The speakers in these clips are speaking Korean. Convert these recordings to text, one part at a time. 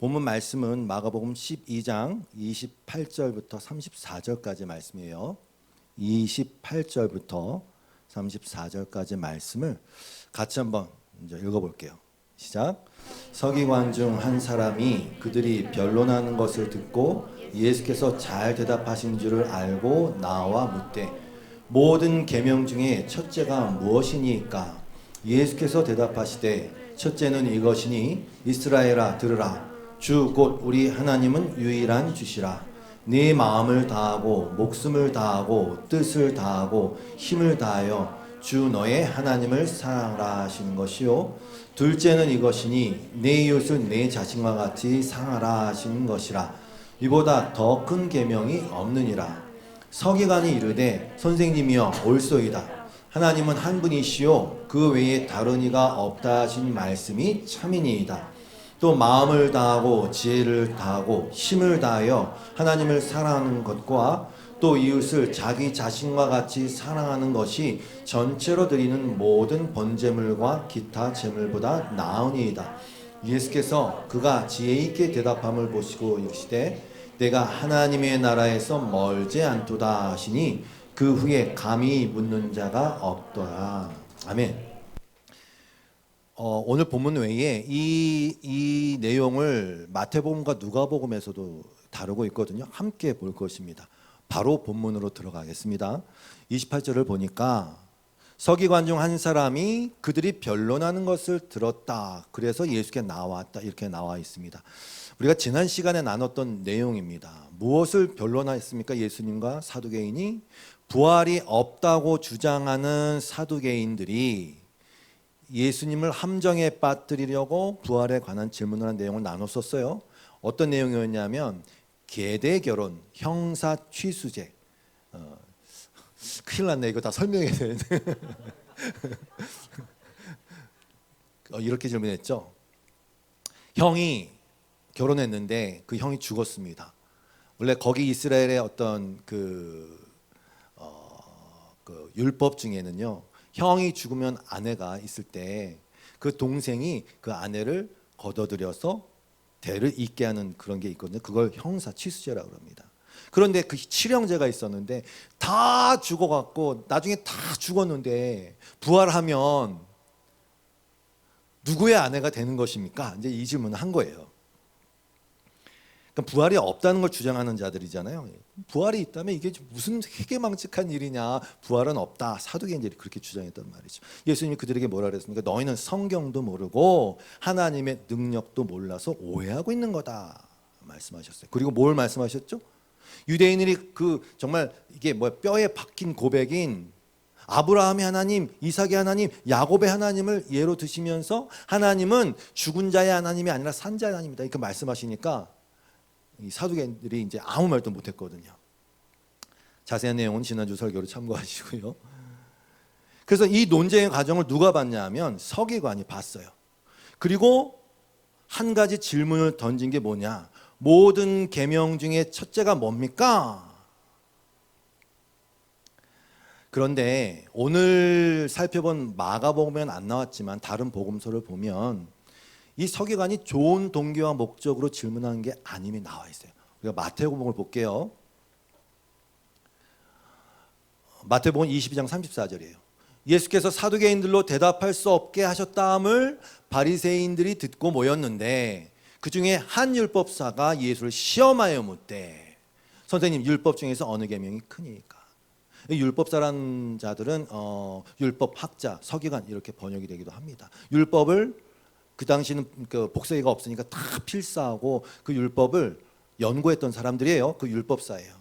본문 말씀은 마가복음 12장 28절부터 34절까지 말씀이에요. 28절부터 34절까지 말씀을 같이 한번 이제 읽어볼게요. 시작. 서기관 중 한 사람이 그들이 변론하는 것을 듣고 예수께서 잘 대답하신 줄을 알고 나와 묻되 모든 계명 중에 첫째가 무엇이니까? 예수께서 대답하시되 첫째는 이것이니 이스라엘아 들으라. 주 곧 우리 하나님은 유일한 주시라. 네 마음을 다하고 목숨을 다하고 뜻을 다하고 힘을 다하여 주 너의 하나님을 사랑하라 하시는 것이요. 둘째는 이것이니 내 이웃을 내 자신과 같이 사랑하라 하시는 것이라. 이보다 더 큰 계명이 없느니라. 서기관이 이르되 선생님이여 옳소이다. 하나님은 한 분이시요 그 외에 다른 이가 없다 하신 말씀이 참이니이다. 또 마음을 다하고 지혜를 다하고 힘을 다하여 하나님을 사랑하는 것과 또 이웃을 자기 자신과 같이 사랑하는 것이 전체로 드리는 모든 번제물과 기타 제물보다 나으니이다. 예수께서 그가 지혜 있게 대답함을 보시고 이르시되 내가 하나님의 나라에서 멀지 않도다 하시니 그 후에 감히 묻는 자가 없더라. 아멘. 오늘 본문 외에 이 내용을 마태복음과 누가복음에서도 다루고 있거든요. 함께 볼 것입니다. 바로 본문으로 들어가겠습니다. 28절을 보니까 서기관 중 한 사람이 그들이 변론하는 것을 들었다. 그래서 예수께 나왔다. 이렇게 나와 있습니다. 우리가 지난 시간에 나눴던 내용입니다. 무엇을 변론했습니까? 예수님과 사두개인이 부활이 없다고 주장하는 사두개인들이 예수님을 함정에 빠뜨리려고 부활에 관한 질문을 한 내용을 나눴었어요. 어떤 내용이었냐면 계대 결혼, 형사 취수제. 큰일 났네. 이거 다 설명해야 되는데. 이렇게 질문했죠. 형이 결혼했는데 그 형이 죽었습니다. 원래 거기 이스라엘의 어떤 그 율법 중에는요. 형이 죽으면 아내가 있을 때 그 동생이 그 아내를 걷어들여서 대를 잇게 하는 그런 게 있거든요. 그걸 형사 취수제라고 합니다. 그런데 그 칠형제가 있었는데 다 죽어갖고 나중에 다 죽었는데 부활하면 누구의 아내가 되는 것입니까? 이제 이 질문을 한 거예요. 그러니까 부활이 없다는 걸 주장하는 자들이잖아요. 부활이 있다면 이게 무슨 희귀망측한 일이냐. 부활은 없다. 사두개인들이 그렇게 주장했단 말이죠. 예수님이 그들에게 뭐라 그랬습니까? 너희는 성경도 모르고 하나님의 능력도 몰라서 오해하고 있는 거다 말씀하셨어요. 그리고 뭘 말씀하셨죠? 유대인들이 그 정말 이게 뭐 뼈에 박힌 고백인 아브라함의 하나님, 이삭의 하나님, 야곱의 하나님을 예로 드시면서 하나님은 죽은 자의 하나님이 아니라 산 자의 하나님이다 이렇게 말씀하시니까 이 사두개인들이 이제 아무 말도 못했거든요. 자세한 내용은 지난주 설교를 참고하시고요. 그래서 이 논쟁의 과정을 누가 봤냐면 서기관이 봤어요. 그리고 한 가지 질문을 던진 게 뭐냐? 모든 계명 중에 첫째가 뭡니까? 그런데 오늘 살펴본 마가복음에는 안 나왔지만 다른 복음서를 보면 이 서기관이 좋은 동기와 목적으로 질문하는 게 아님이 나와 있어요. 우리가 마태복음을 볼게요. 마태복음 22장 34절이에요. 예수께서 사두개인들로 대답할 수 없게 하셨다함을 바리새인들이 듣고 모였는데 그 중에 한 율법사가 예수를 시험하여 묻되 선생님 율법 중에서 어느 계명이 크니까? 율법사라는 자들은 율법학자, 서기관 이렇게 번역이 되기도 합니다. 율법을 그 당시는 그 복세기가 없으니까 다 필사하고 그 율법을 연구했던 사람들이에요. 그 율법사예요.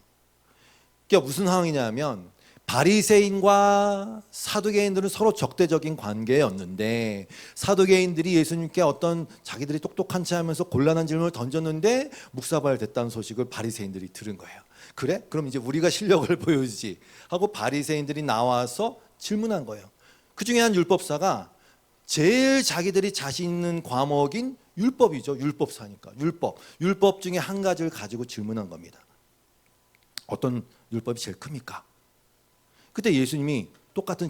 그러니까 무슨 상황이냐면 바리새인과 사두개인들은 서로 적대적인 관계였는데 사두개인들이 예수님께 어떤 자기들이 똑똑한 체 하면서 곤란한 질문을 던졌는데 묵사발됐다는 소식을 바리새인들이 들은 거예요. 그래? 그럼 이제 우리가 실력을 보여주지 하고 바리새인들이 나와서 질문한 거예요. 그 중에 한 율법사가 제일 자기들이 자신 있는 과목인 율법이죠. 율법사니까. 율법 중에 한 가지를 가지고 질문한 겁니다. 어떤 율법이 제일 큽니까? 그때 예수님이 똑같은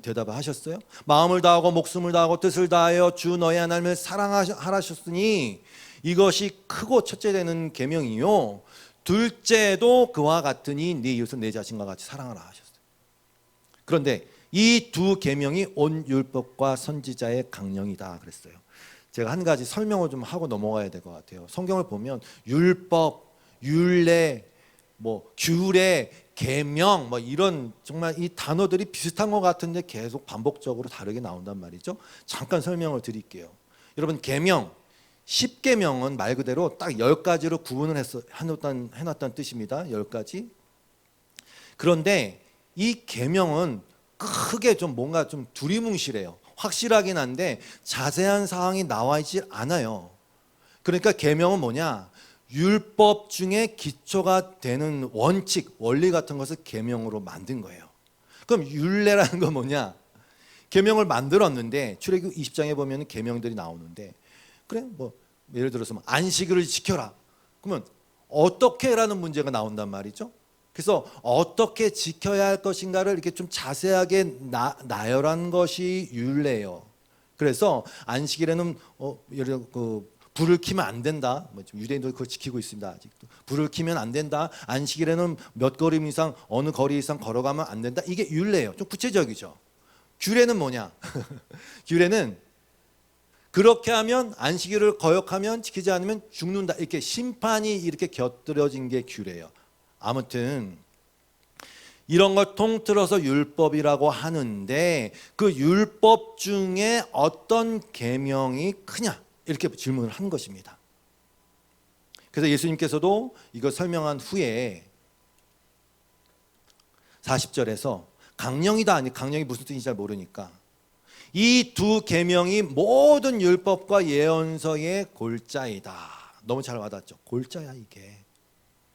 대답을 하셨어요. 마음을 다하고 목숨을 다하고 뜻을 다하여 주 너의 하나님을 사랑하셨으니 이것이 크고 첫째 되는 계명이요 둘째도 그와 같으니 네 이웃을 내 자신과 같이 사랑하라 하셨어요. 그런데 이 두 계명이 온 율법과 선지자의 강령이다 그랬어요. 제가 한 가지 설명을 좀 하고 넘어가야 될 것 같아요. 성경을 보면 율법, 율례, 규례, 계명 이런 정말 이 단어들이 비슷한 것 같은데 계속 반복적으로 다르게 나온단 말이죠. 잠깐 설명을 드릴게요. 여러분 계명 10계명은 말 그대로 딱 10가지로 구분을 해놨다는 뜻입니다. 10가지. 그런데 이 계명은 크게 좀 뭔가 좀 두리뭉실해요. 확실하긴 한데 자세한 사항이 나와 있지 않아요. 그러니까 계명은 뭐냐? 율법 중에 기초가 되는 원칙, 원리 같은 것을 계명으로 만든 거예요. 그럼 율례라는 건 뭐냐? 계명을 만들었는데 출애굽 20장에 보면 계명들이 나오는데 그래 예를 들어서 안식일을 지켜라. 그러면 어떻게라는 문제가 나온단 말이죠. 그래서 어떻게 지켜야 할 것인가를 이렇게 좀 자세하게 나열한 것이 율례예요. 그래서 안식일에는 예를 들어 불을 켜면 안 된다. 유대인도 그걸 지키고 있습니다. 아직도 불을 켜면 안 된다. 안식일에는 몇 걸음 이상 어느 거리 이상 걸어가면 안 된다. 이게 율례예요. 좀 구체적이죠. 규례는 뭐냐? 규례는 그렇게 하면 안식일을 거역하면 지키지 않으면 죽는다. 이렇게 심판이 이렇게 곁들여진 게 규례예요. 아무튼 이런 걸 통틀어서 율법이라고 하는데 그 율법 중에 어떤 계명이 크냐? 이렇게 질문을 한 것입니다. 그래서 예수님께서도 이걸 설명한 후에 40절에서 강령이다 아니 강령이 무슨 뜻인지 잘 모르니까 이 두 계명이 모든 율법과 예언서의 골자이다. 너무 잘 와닿죠. 골자야 이게.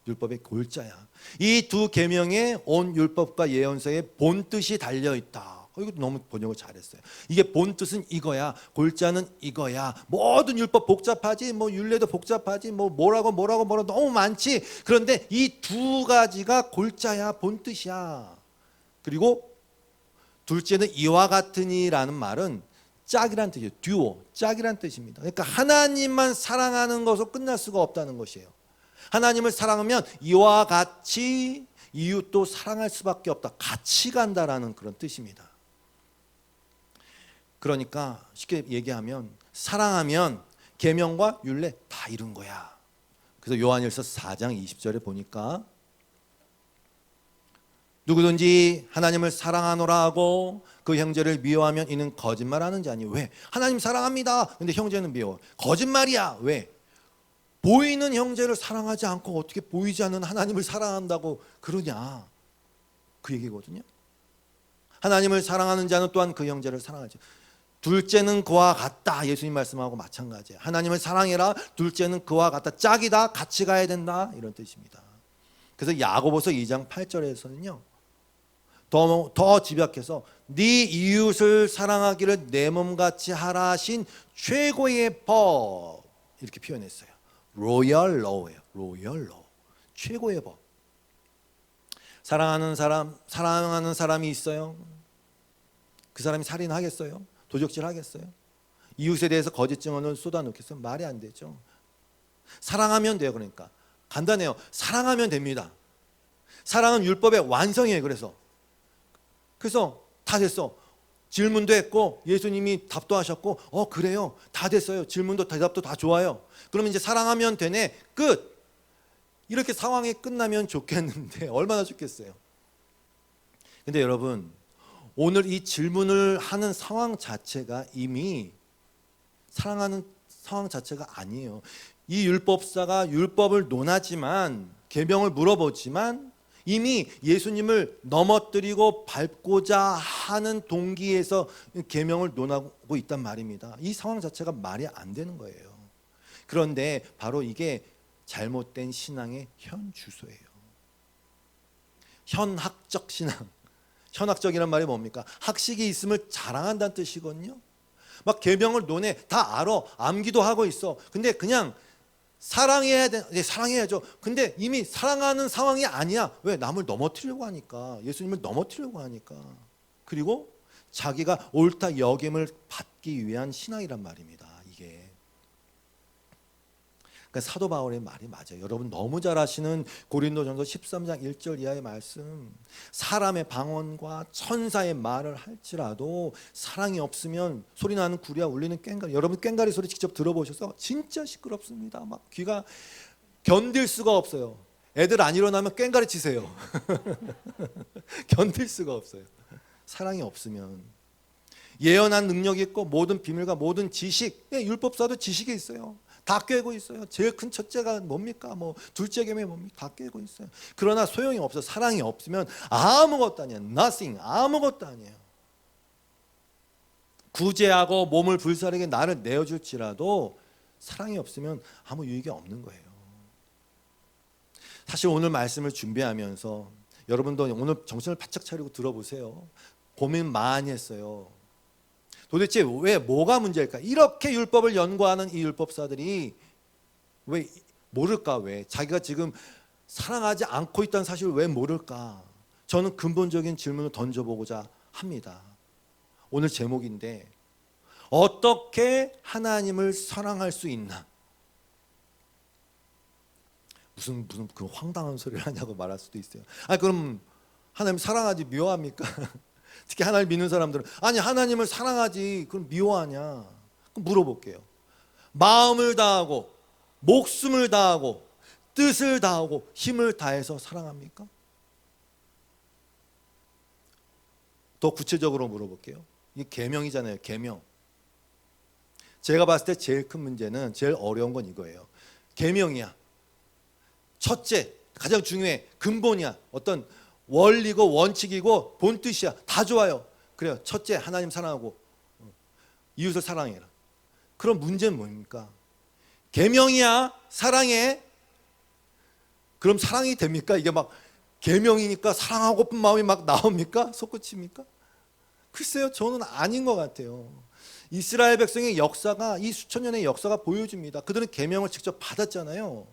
율법의 골자야. 이 두 계명에 온 율법과 예언서의 본뜻이 달려있다. 이거 너무 번역을 잘했어요. 이게 본뜻은 이거야. 골자는 이거야. 모든 율법 복잡하지. 율례도 복잡하지. 뭐라고 너무 많지. 그런데 이 두 가지가 골자야. 본뜻이야. 그리고 둘째는 이와 같으니라는 말은 짝이란 뜻이에요. 듀오, 짝이란 뜻입니다. 그러니까 하나님만 사랑하는 것으로 끝날 수가 없다는 것이에요. 하나님을 사랑하면 이와 같이 이웃도 사랑할 수밖에 없다. 같이 간다라는 그런 뜻입니다. 그러니까 쉽게 얘기하면 사랑하면 계명과 율례 다 이룬 거야. 그래서 요한일서 4장 20절에 보니까 누구든지 하나님을 사랑하노라 하고 그 형제를 미워하면 이는 거짓말하는 자니. 왜? 하나님 사랑합니다. 근데 형제는 미워. 거짓말이야. 왜? 보이는 형제를 사랑하지 않고 어떻게 보이지 않는 하나님을 사랑한다고 그러냐. 그 얘기거든요. 하나님을 사랑하는 자는 또한 그 형제를 사랑하지. 둘째는 그와 같다. 예수님 말씀하고 마찬가지예요. 하나님을 사랑해라. 둘째는 그와 같다. 짝이다. 같이 가야 된다. 이런 뜻입니다. 그래서 야고보서 2장 8절에서는요. 더 집약해서 네 이웃을 사랑하기를 내 몸같이 하라 하신 최고의 법 이렇게 표현했어요. 로열 로우예요. 로열 로우. 최고의 법. 사랑하는 사람이 있어요. 그 사람이 살인하겠어요? 도적질 하겠어요? 이웃에 대해서 거짓 증언을 쏟아놓겠어요? 말이 안 되죠. 사랑하면 돼요. 그러니까 간단해요. 사랑하면 됩니다. 사랑은 율법의 완성이에요. 그래서 다 됐어. 질문도 했고 예수님이 답도 하셨고 그래요. 다 됐어요. 질문도 대답도 다 좋아요. 그러면 이제 사랑하면 되네. 끝. 이렇게 상황이 끝나면 좋겠는데 얼마나 좋겠어요. 근데 여러분 오늘 이 질문을 하는 상황 자체가 이미 사랑하는 상황 자체가 아니에요. 이 율법사가 율법을 논하지만 계명을 물어보지만 이미 예수님을 넘어뜨리고 밟고자 하는 동기에서 계명을 논하고 있단 말입니다. 이 상황 자체가 말이 안 되는 거예요. 그런데 바로 이게 잘못된 신앙의 현 주소예요. 현학적 신앙. 현학적이란 말이 뭡니까? 학식이 있음을 자랑한다는 뜻이거든요. 막 계명을 논해. 다 알아. 암기도 하고 있어. 근데 그냥 사랑해야 돼. 네, 사랑해야죠. 근데 이미 사랑하는 상황이 아니야. 왜? 남을 넘어뜨리려고 하니까. 예수님을 넘어뜨리려고 하니까. 그리고 자기가 옳다 여김을 받기 위한 신앙이란 말입니다. 이게. 그러니까 사도 바울의 말이 맞아요. 여러분 너무 잘 아시는 고린도전서 13장 1절 이하의 말씀. 사람의 방언과 천사의 말을 할지라도 사랑이 없으면 소리 나는 구리와 울리는 꽹과리. 여러분 꽹과리 소리 직접 들어보셔서 진짜 시끄럽습니다. 막 귀가 견딜 수가 없어요. 애들 안 일어나면 꽹과리 치세요. 견딜 수가 없어요. 사랑이 없으면. 예언한 능력이 있고 모든 비밀과 모든 지식, 율법사도 지식이 있어요. 다 꿰고 있어요. 제일 큰 첫째가 뭡니까? 뭐 둘째 계명이 뭡니까? 다 꿰고 있어요. 그러나 소용이 없어. 사랑이 없으면 아무것도 아니에요. Nothing. 아무것도 아니에요. 구제하고 몸을 불사르게 나를 내어줄지라도 사랑이 없으면 아무 유익이 없는 거예요. 사실 오늘 말씀을 준비하면서 여러분도 오늘 정신을 바짝 차리고 들어보세요. 고민 많이 했어요. 도대체 왜 뭐가 문제일까? 이렇게 율법을 연구하는 이 율법사들이 왜 모를까? 왜 자기가 지금 사랑하지 않고 있다는 사실을 왜 모를까? 저는 근본적인 질문을 던져보고자 합니다. 오늘 제목인데 어떻게 하나님을 사랑할 수 있나? 무슨 그 황당한 소리를 하냐고 말할 수도 있어요. 그럼 하나님 사랑하지 미워합니까? 특히 하나님 믿는 사람들은 아니 하나님을 사랑하지 그럼 미워하냐? 그럼 물어볼게요. 마음을 다하고 목숨을 다하고 뜻을 다하고 힘을 다해서 사랑합니까? 더 구체적으로 물어볼게요. 이게 계명이잖아요. 계명. 제가 봤을 때 제일 큰 문제는 제일 어려운 건 이거예요. 계명이야. 첫째, 가장 중요해. 근본이야. 어떤 원리고 원칙이고 본뜻이야. 다 좋아요. 그래요. 첫째, 하나님 사랑하고 이웃을 사랑해라. 그럼 문제는 뭡니까? 계명이야. 사랑해. 그럼 사랑이 됩니까? 이게 막 계명이니까 사랑하고픈 마음이 막 나옵니까? 솟구칩니까? 글쎄요. 저는 아닌 것 같아요. 이스라엘 백성의 역사가 이 수천 년의 역사가 보여줍니다. 그들은 계명을 직접 받았잖아요.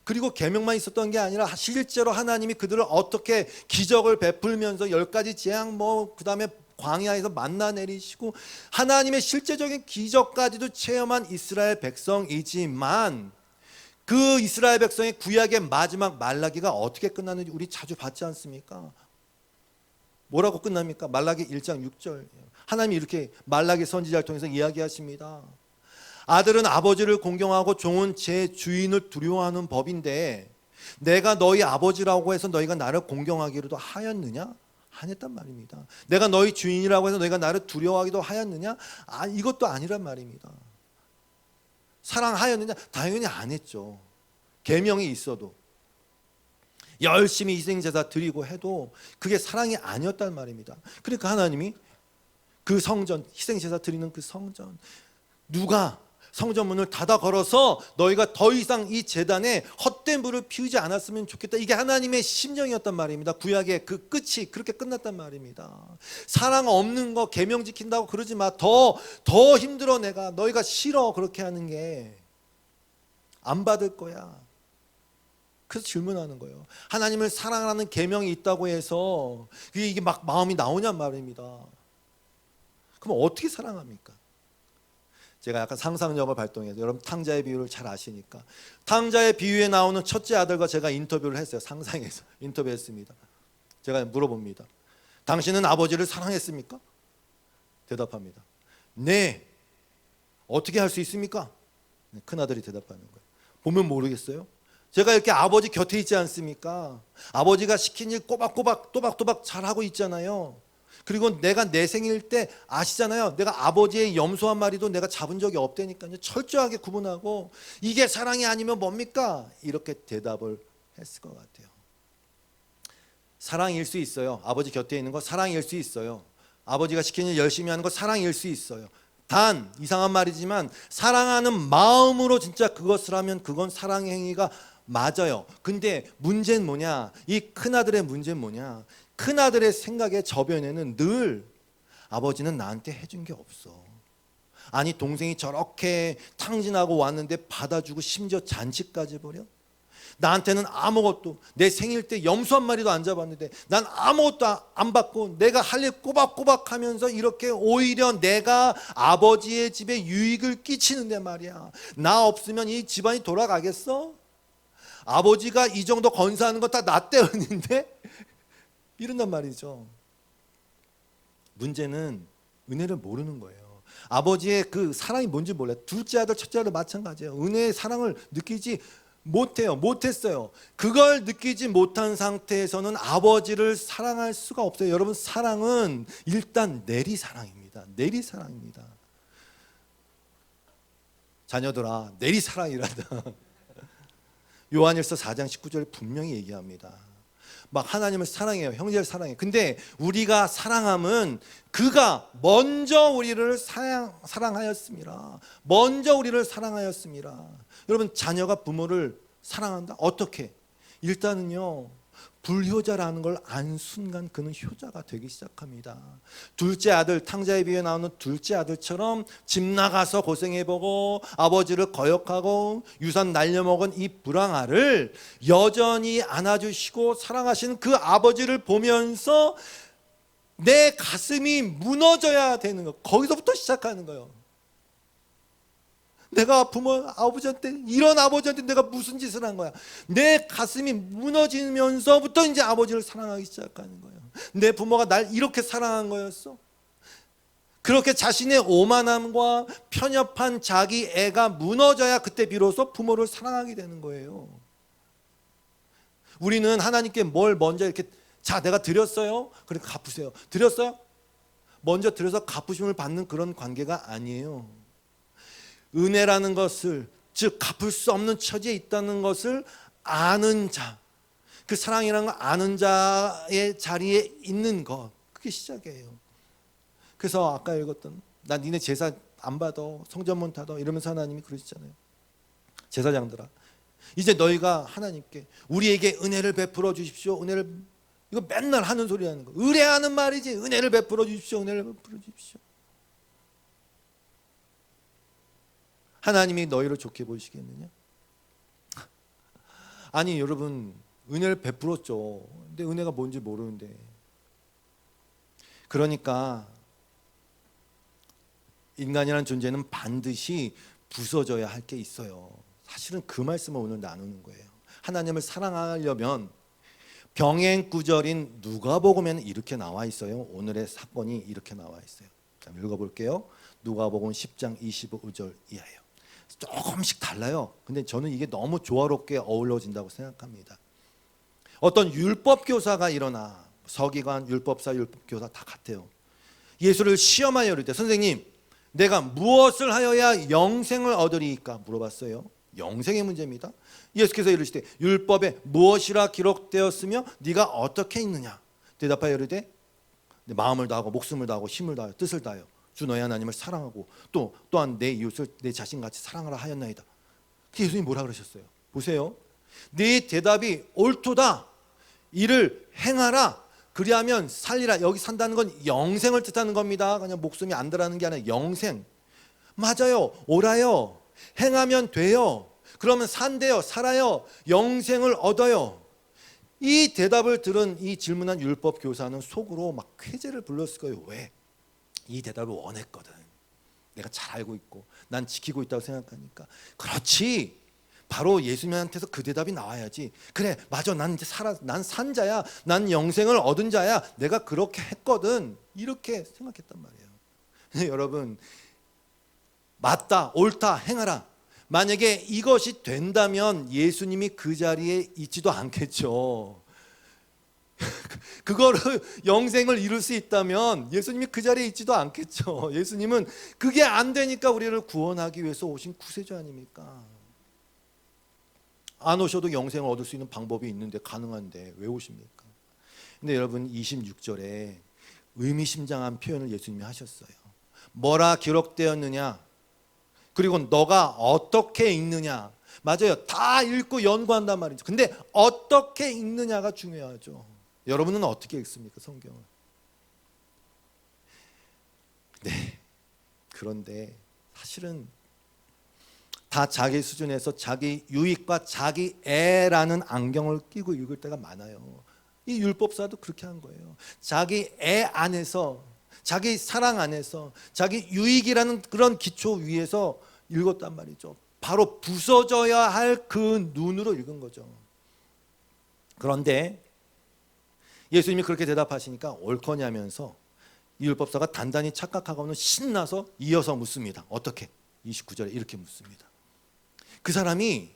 그리고 계명만 있었던 게 아니라 실제로 하나님이 그들을 어떻게 기적을 베풀면서 10가지 재앙 그다음에 광야에서 만나 내리시고 하나님의 실제적인 기적까지도 체험한 이스라엘 백성이지만 그 이스라엘 백성의 구약의 마지막 말라기가 어떻게 끝났는지 우리 자주 봤지 않습니까? 뭐라고 끝납니까? 말라기 1장 6절. 하나님이 이렇게 말라기 선지자를 통해서 이야기하십니다. 아들은 아버지를 공경하고 종은 제 주인을 두려워하는 법인데 내가 너희 아버지라고 해서 너희가 나를 공경하기로도 하였느냐? 안 했단 말입니다. 내가 너희 주인이라고 해서 너희가 나를 두려워하기도 하였느냐? 이것도 아니란 말입니다. 사랑하였느냐? 당연히 안 했죠. 계명이 있어도 열심히 희생제사 드리고 해도 그게 사랑이 아니었단 말입니다. 그러니까 하나님이 그 성전, 희생제사 드리는 그 성전, 누가 성전문을 닫아 걸어서 너희가 더 이상 이 제단에 헛된 불을 피우지 않았으면 좋겠다. 이게 하나님의 심정이었단 말입니다. 구약의 그 끝이 그렇게 끝났단 말입니다. 사랑 없는 거 계명 지킨다고 그러지 마. 더 힘들어. 내가 너희가 싫어 그렇게 하는 게 안 받을 거야. 그래서 질문하는 거예요. 하나님을 사랑하는 계명이 있다고 해서 이게 막 마음이 나오냔 말입니다. 그럼 어떻게 사랑합니까? 제가 약간 상상력을 발동해서 여러분 탕자의 비유를 잘 아시니까 탕자의 비유에 나오는 첫째 아들과 제가 인터뷰를 했어요. 상상해서 인터뷰했습니다. 제가 물어봅니다. 당신은 아버지를 사랑했습니까? 대답합니다. 네. 어떻게 할 수 있습니까? 큰아들이 대답하는 거예요. 보면 모르겠어요? 제가 이렇게 아버지 곁에 있지 않습니까? 아버지가 시킨 일 또박또박 잘하고 있잖아요. 그리고 내가 내 생일 때 아시잖아요. 내가 아버지의 염소 한 마리도 내가 잡은 적이 없다니까요. 철저하게 구분하고 이게 사랑이 아니면 뭡니까? 이렇게 대답을 했을 것 같아요. 사랑일 수 있어요. 아버지 곁에 있는 거 사랑일 수 있어요. 아버지가 시킨 일 열심히 하는 거 사랑일 수 있어요. 단 이상한 말이지만 사랑하는 마음으로 진짜 그것을 하면 그건 사랑의 행위가 맞아요. 근데 문제는 뭐냐? 이 큰아들의 문제는 뭐냐? 큰아들의 생각의 저변에는 늘 아버지는 나한테 해준 게 없어. 아니 동생이 저렇게 탕진하고 왔는데 받아주고 심지어 잔치까지 벌여? 나한테는 아무것도, 내 생일 때 염소 한 마리도 안 잡았는데 난 아무것도 안 받고 내가 할 일 꼬박꼬박 하면서 이렇게 오히려 내가 아버지의 집에 유익을 끼치는데 말이야. 나 없으면 이 집안이 돌아가겠어? 아버지가 이 정도 건사하는 거 다 나 때문인데? 이런단 말이죠. 문제는 은혜를 모르는 거예요. 아버지의 그 사랑이 뭔지 몰라요. 둘째 아들, 첫째 아들 마찬가지예요. 은혜의 사랑을 느끼지 못했어요. 그걸 느끼지 못한 상태에서는 아버지를 사랑할 수가 없어요. 여러분, 사랑은 일단 내리사랑입니다. 내리사랑입니다. 자녀들아, 내리사랑이란다. 요한일서 4장 19절에 분명히 얘기합니다. 막 하나님을 사랑해요. 형제를 사랑해요. 근데 우리가 사랑함은 그가 먼저 우리를 사랑하였습니다. 먼저 우리를 사랑하였습니다. 여러분, 자녀가 부모를 사랑한다? 어떻게? 일단은요, 불효자라는 걸 안 순간 그는 효자가 되기 시작합니다. 둘째 아들, 탕자에 비해 나오는 둘째 아들처럼 집 나가서 고생해보고 아버지를 거역하고 유산 날려먹은 이 불황아를 여전히 안아주시고 사랑하시는 그 아버지를 보면서 내 가슴이 무너져야 되는 거. 거기서부터 시작하는 거예요. 내가 부모 아버지한테, 이런 아버지한테 내가 무슨 짓을 한 거야. 내 가슴이 무너지면서부터 이제 아버지를 사랑하기 시작하는 거예요. 내 부모가 날 이렇게 사랑한 거였어? 그렇게 자신의 오만함과 편협한 자기 애가 무너져야 그때 비로소 부모를 사랑하게 되는 거예요. 우리는 하나님께 뭘 먼저 이렇게, 자, 내가 드렸어요, 그러니까 갚으세요. 드렸어요? 먼저 드려서 갚으심을 받는 그런 관계가 아니에요. 은혜라는 것을, 즉 갚을 수 없는 처지에 있다는 것을 아는 자, 그 사랑이라는 걸 아는 자의 자리에 있는 것, 그게 시작이에요. 그래서 아까 읽었던, 나 니네 제사 안 받아, 성전문 닫아, 이러면서 하나님이 그러시잖아요. 제사장들아, 이제 너희가 하나님께 우리에게 은혜를 베풀어 주십시오. 은혜를, 이거 맨날 하는 소리 하는 거. 의뢰하는 말이지. 은혜를 베풀어 주십시오. 은혜를 베풀어 주십시오. 하나님이 너희를 좋게 보시겠느냐? 아니 여러분, 은혜를 베풀었죠. 근데 은혜가 뭔지 모르는데. 그러니까 인간이라는 존재는 반드시 부서져야 할 게 있어요. 사실은 그 말씀을 오늘 나누는 거예요. 하나님을 사랑하려면 병행구절인 누가복음에는 이렇게 나와 있어요. 오늘의 사건이 이렇게 나와 있어요. 자, 읽어볼게요. 누가복음 10장 25절 이하예요. 조금씩 달라요. 근데 저는 이게 너무 조화롭게 어우러진다고 생각합니다. 어떤 율법교사가 일어나, 서기관, 율법사, 율법교사 다 같아요. 예수를 시험하여 이르되, 선생님, 내가 무엇을 하여야 영생을 얻으리이까? 물어봤어요. 영생의 문제입니다. 예수께서 이르시되, 율법에 무엇이라 기록되었으며 네가 어떻게 읽느냐? 대답하여 이르되, 내 마음을 다하고 목숨을 다하고 힘을 다하여 뜻을 다하여 주 너의 하나님을 사랑하고 또한 내 이웃을 내 자신같이 사랑하라 하였나이다. 예수님이 뭐라 그러셨어요? 보세요. 네 대답이 옳도다. 이를 행하라. 그리하면 살리라. 여기 산다는 건 영생을 뜻하는 겁니다. 그냥 목숨이 안 들어가는 게 아니라 영생. 맞아요. 옳아요. 행하면 돼요. 그러면 산대요. 살아요. 영생을 얻어요. 이 대답을 들은 이 질문한 율법 교사는 속으로 막 쾌재를 불렀을 거예요. 왜? 이 대답을 원했거든. 내가 잘 알고 있고 난 지키고 있다고 생각하니까. 그렇지. 바로 예수님한테서 그 대답이 나와야지. 그래, 맞아. 난 이제 난 산 자야. 난 영생을 얻은 자야. 내가 그렇게 했거든. 이렇게 생각했단 말이에요. 근데 여러분, 맞다, 옳다, 행하라. 만약에 이것이 된다면 예수님이 그 자리에 있지도 않겠죠. 그거를 영생을 이룰 수 있다면 예수님이 그 자리에 있지도 않겠죠. 예수님은 그게 안 되니까 우리를 구원하기 위해서 오신 구세주 아닙니까? 안 오셔도 영생을 얻을 수 있는 방법이 있는데, 가능한데 왜 오십니까? 근데 여러분, 26절에 의미심장한 표현을 예수님이 하셨어요. 뭐라 기록되었느냐? 그리고 너가 어떻게 읽느냐? 맞아요. 다 읽고 연구한단 말이죠. 근데 어떻게 읽느냐가 중요하죠. 여러분은 어떻게 읽습니까, 성경을? 네. 그런데 사실은 다 자기 수준에서 자기 유익과 자기 애라는 안경을 끼고 읽을 때가 많아요. 이 율법사도 그렇게 한 거예요. 자기 애 안에서, 자기 사랑 안에서, 자기 유익이라는 그런 기초 위에서 읽었단 말이죠. 바로 부서져야 할 그 눈으로 읽은 거죠. 그런데 예수님이 그렇게 대답하시니까 옳거냐면서 이 율법사가 단단히 착각하고는 신나서 이어서 묻습니다. 어떻게? 29절에 이렇게 묻습니다. 그 사람이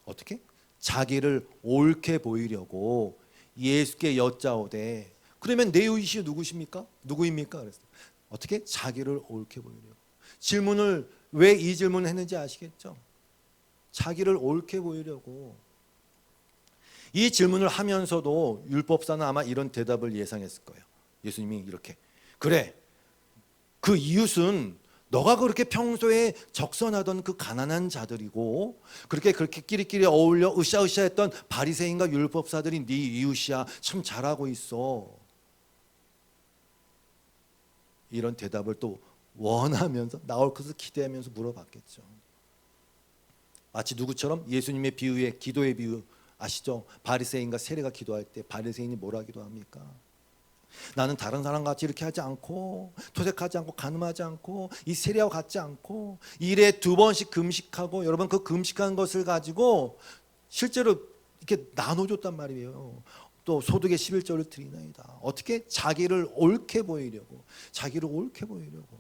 어떻게? 자기를 옳게 보이려고 예수께 여짜오되 그러면 내 유익이 누구십니까? 누구입니까? 그랬어요. 어떻게? 자기를 옳게 보이려고. 질문을 왜 이 질문을 했는지 아시겠죠? 자기를 옳게 보이려고. 이 질문을 하면서도 율법사는 아마 이런 대답을 예상했을 거예요. 예수님이 이렇게, 그래, 그 이웃은 너가 그렇게 평소에 적선하던 그 가난한 자들이고 그렇게 끼리끼리 어울려 으쌰으쌰했던 바리새인과 율법사들이 네 이웃이야. 참 잘하고 있어. 이런 대답을 또 원하면서 나올 것을 기대하면서 물어봤겠죠. 마치 누구처럼? 예수님의 비유에, 기도의 비유 아시죠? 바리새인과 세리가 기도할 때 바리새인이 뭐라 기도합니까? 나는 다른 사람 같이 이렇게 하지 않고 토색하지 않고 간음하지 않고 이 세리와 같지 않고 일에 2번씩 금식하고, 여러분 그 금식한 것을 가지고 실제로 이렇게 나눠줬단 말이에요. 또 소득의 11조를 드리나이다. 어떻게? 자기를 옳게 보이려고. 자기를 옳게 보이려고.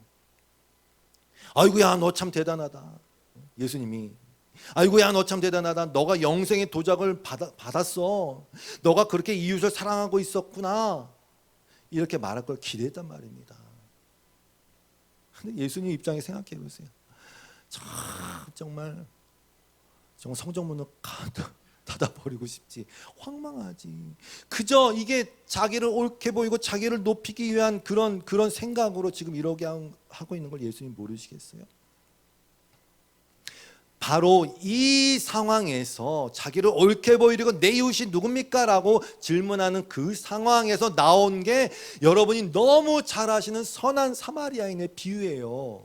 아이고야 너 참 대단하다. 예수님이 아이고야 너 참 대단하다. 너가 영생의 도작을 받았어. 너가 그렇게 이웃을 사랑하고 있었구나. 이렇게 말할 걸 기대했단 말입니다. 근데 예수님 입장에 생각해 보세요. 정말 성전문을 닫아버리고 싶지. 황망하지. 그저 이게 자기를 옳게 보이고 자기를 높이기 위한 그런 생각으로 지금 이렇게 하고 있는 걸 예수님 모르시겠어요? 바로 이 상황에서 자기를 옳게 보이려고 내 이웃이 누굽니까? 라고 질문하는 그 상황에서 나온 게 여러분이 너무 잘 아시는 선한 사마리아인의 비유예요.